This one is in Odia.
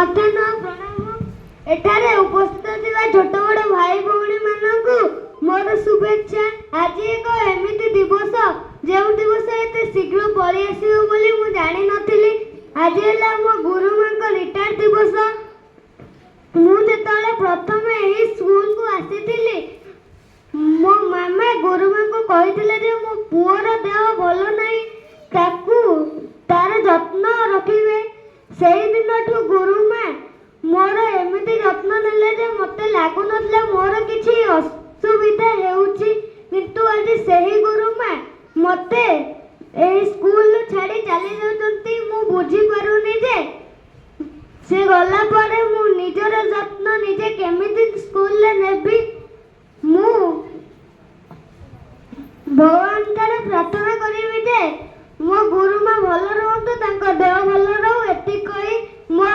ମଧ୍ୟାହ୍ନ ପ୍ରଣାମ। ଏଠାରେ ଉପସ୍ଥିତ ଥିବା ଛୋଟ ବଡ଼ ଭାଇ ଭଉଣୀ ମାନଙ୍କୁ ମୋର ଶୁଭେଚ୍ଛା। ଆଜି ଏକ ଏମିତି ଦିବସ ଯେଉଁ ଦିବସ ଏତେ ଶୀଘ୍ର ପଳେଇ ଆସିବ ବୋଲି ମୁଁ ଜାଣିନଥିଲି। ଆଜି ହେଲା ମୋ ଗୁରୁମାଙ୍କ ରିଟାୟାର୍ଡ ଦିବସ। ମୁଁ ଯେତେବେଳେ ପ୍ରଥମେ ଏହି ସ୍କୁଲକୁ ଆସିଥିଲି ମୋ ମାମା ଗୁରୁମାଙ୍କୁ କହିଥିଲେ ଯେ ମୋ ପୁଅର ଦେହ ଭଲ ନାହିଁ, ତାର ଯତ୍ନ ରଖିବେ। ସେହି ଦିନଠୁ ଗୁରୁମା ମୋର ଏମିତି ଯତ୍ନ ନେଲେ ଯେ ମୋତେ ଲାଗୁନଥିଲା ମୋର କିଛି ଅସୁବିଧା ହେଉଛି। କିନ୍ତୁ ଆଜି ସେହି ଗୁରୁମା ମୋତେ ଏହି ସ୍କୁଲ ଛାଡ଼ି ଚାଲି ଯାଉଛନ୍ତି। ମୁଁ ବୁଝିପାରୁନି ଯେ ସେ ଗଲା ପରେ ମୁଁ ନିଜର ଯତ୍ନ ନିଜେ କେମିତି ସ୍କୁଲରେ ନେବି। ମୁଁ ଭଗବାନଙ୍କର ପ୍ରାର୍ଥନା କରିବି ଯେ ମୋ ଗୁରୁମା ଭଲ ରୁହନ୍ତୁ, ତାଙ୍କ ଦେହ ଭଲ ରହୁ। ଏତିକି କହି ମୋ